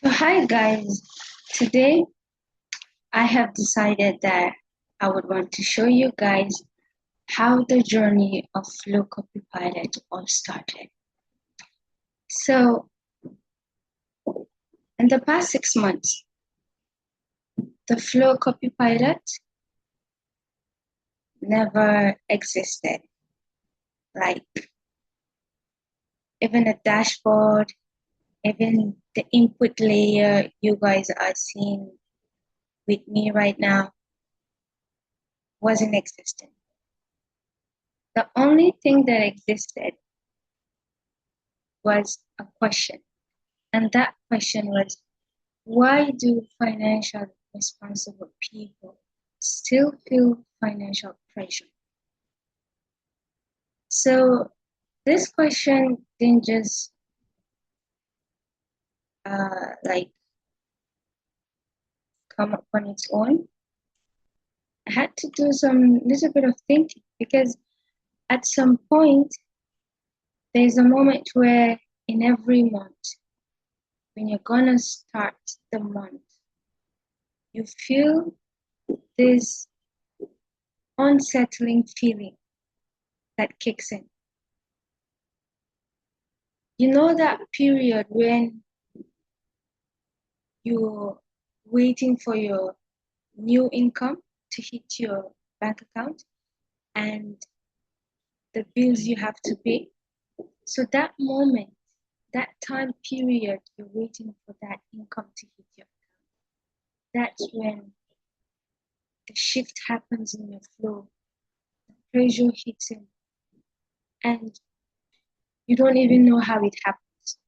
So hi guys, today I have decided that I would want to show you guys how the journey of Flow Copilot all started. So in the past 6 months, the Flow Copilot never existed. Like even a dashboard, even the input layer you guys are seeing with me right now wasn't existent. The only thing that existed was a question. And that question was, why do financial responsible people still feel financial pressure? So this question didn't just like come up on its own. I had to do some little bit of thinking because at some point there's a moment where in every month, when you're gonna start the month, you feel this unsettling feeling that kicks in. You know that period when you're waiting for your new income to hit your bank account and the bills you have to pay? So that moment, that time period you're waiting for that income to hit your account, that's when the shift happens in your flow, the pressure hits in, and you don't even know how it happens.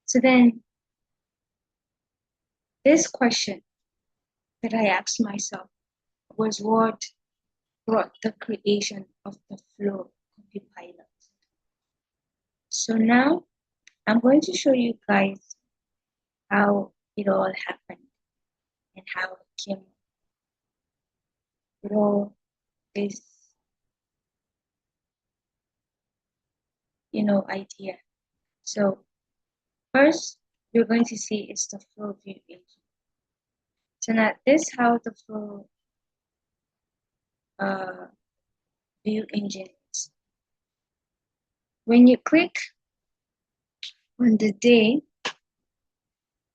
So then this question that I asked myself was what brought the creation of the Flow Copilot. So now I'm going to show you guys how it all happened and how it came with all this, idea. So first, you're going to see is the Flow View agent. So now this is how the Flow View engine is. When you click on the day,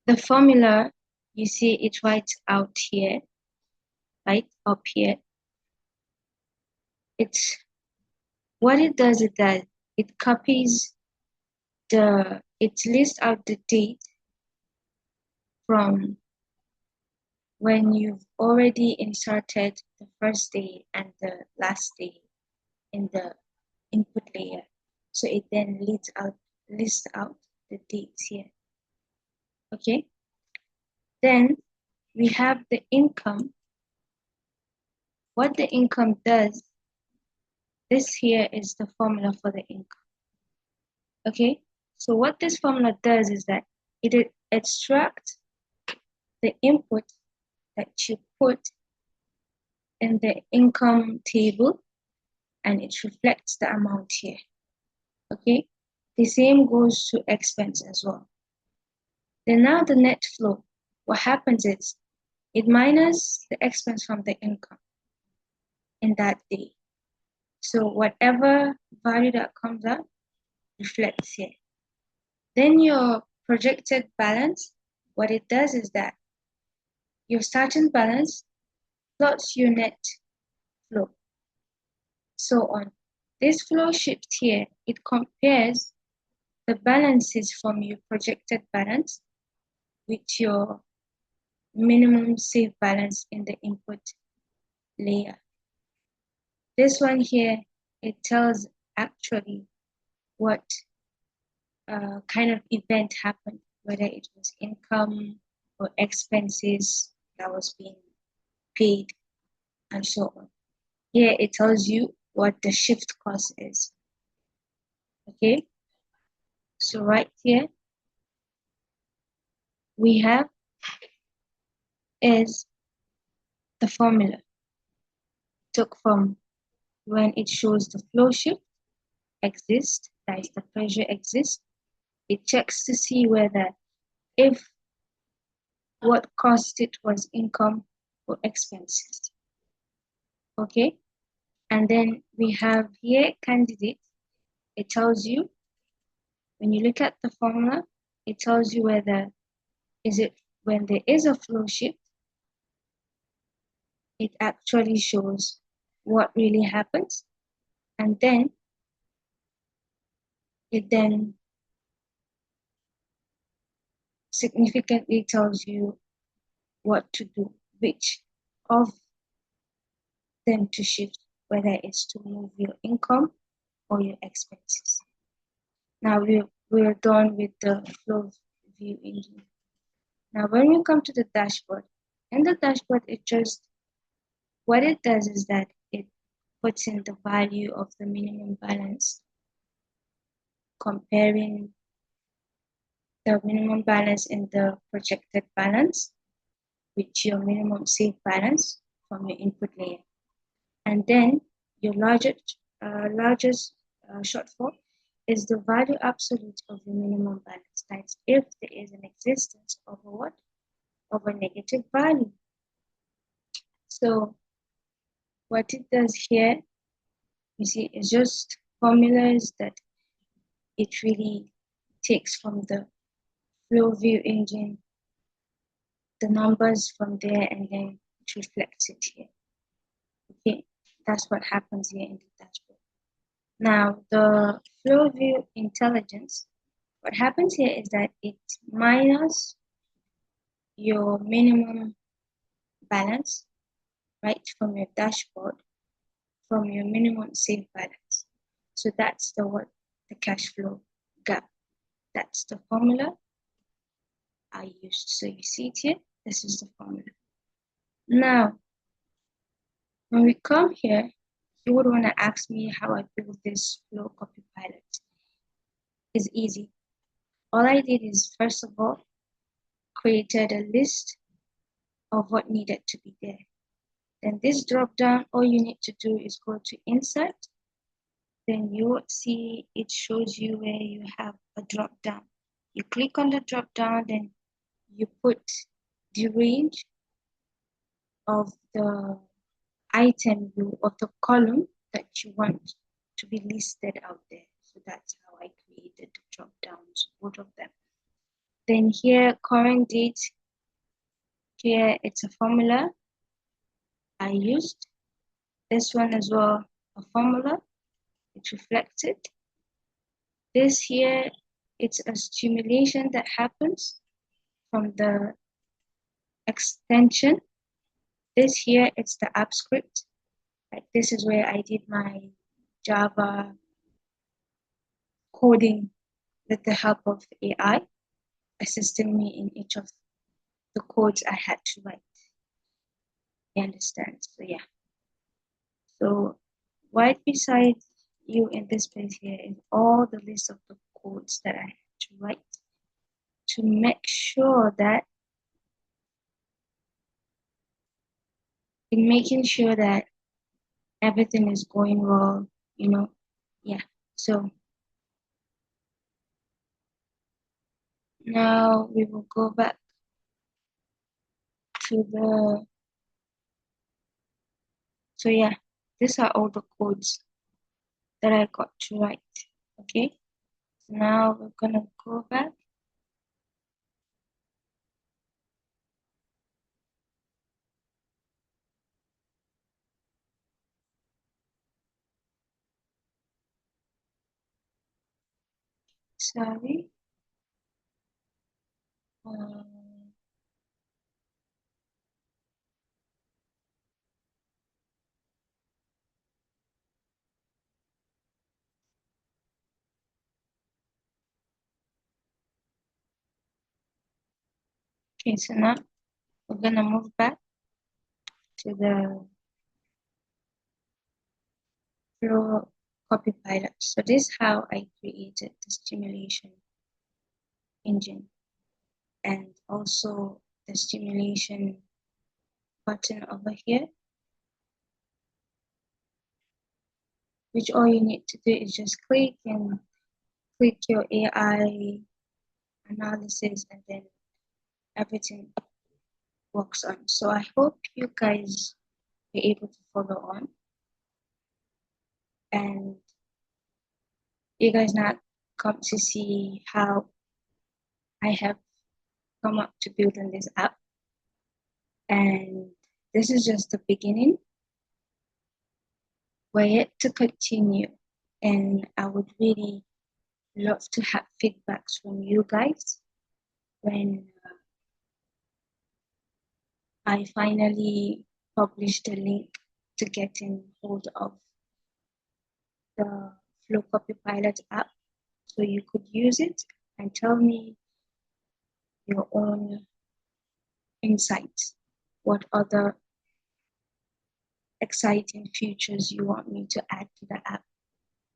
the formula, you see it writes out here, right up here. It's what it does is that it copies it lists out the date from when you've already inserted the first day and the last day in the input layer. So it then lists out the dates here. Okay. Then we have the income. What the income does, this here is the formula for the income. Okay. So what this formula does is that it extracts the input that you put in the income table and it reflects the amount here. Okay, the same goes to expense as well. Then now the net flow, what happens is it minus the expense from the income in that day. So whatever value that comes up reflects here. Then your projected balance, what it does is that your starting balance plus your net flow, so on. This flow sheet here, it compares the balances from your projected balance with your minimum saved balance in the input layer. This one here, it tells actually what kind of event happened, whether it was income or expenses that was being paid and so on. Here it tells you what the shift cost is. Okay, so right here we have is the formula. Took from when it shows the flow shift exists, that is the pressure exists. It checks to see whether if what cost it was income or expenses. Okay, and then we have here candidate. It tells you, when you look at the formula, it tells you whether is it when there is a flow shift, it actually shows what really happens, and then it then significantly tells you what to do, which of them to shift, whether it's to move your income or your expenses. Now we're done with the flow view engine. Now when you come to the dashboard, in the dashboard, what it does is that it puts in the value of the minimum balance, comparing the minimum balance in the projected balance with your minimum safe balance from your input layer. And then your largest shortfall is the value absolute of the minimum balance. That's if there is an existence of a what? Of a negative value. So what it does here, you see, is just formulas that it really takes from the flow view engine, the numbers from there, and then it reflects it here. Okay, that's what happens here in the dashboard. Now, the flow view intelligence, what happens here is that it minus your minimum balance, right, from your dashboard, from your minimum safe balance. So that's the cash flow gap. That's the formula I used. So you see it here, this is the formula. Now, when we come here, you would want to ask me how I built this flow copilot. It's easy. All I did is, first of all, created a list of what needed to be there. Then this drop down, all you need to do is go to insert. Then you would see it shows you where you have a drop down. You click on the drop down, then you put the range of the item of the column that you want to be listed out there. So that's how I created the drop downs, both of them. Then here, current date, here it's a formula I used. This one as well, a formula, it reflects it. This here, it's a stimulation that happens from the extension. This here, it's the app script. Like this is where I did my Java coding with the help of AI, assisting me in each of the codes I had to write. You understand? So yeah. So right beside you in this place here is all the list of the codes that I had to write to make sure that everything is going well, yeah. So now we will go back to so yeah, these are all the codes that I got to write. Okay, so now we're gonna go back. Sorry. Okay, so now we're gonna move back to the flow copilot. So this is how I created the stimulation engine and also the stimulation button over here, which all you need to do is just click your AI analysis, and then everything works on. So I hope you guys were able to follow on, and you guys now come to see how I have come up to building this app. And this is just the beginning. We're yet to continue, and I would really love to have feedbacks from you guys when I finally publish the link to getting hold of the Flow Copilot app, so you could use it and tell me your own insights. What other exciting features you want me to add to the app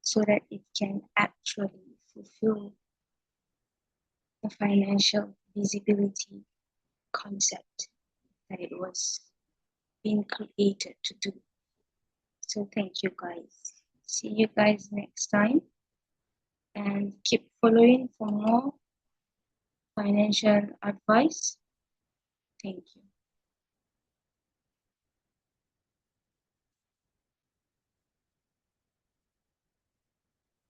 so that it can actually fulfill the financial visibility concept that it was being created to do. So thank you guys. See you guys next time, and keep following for more financial advice. Thank you.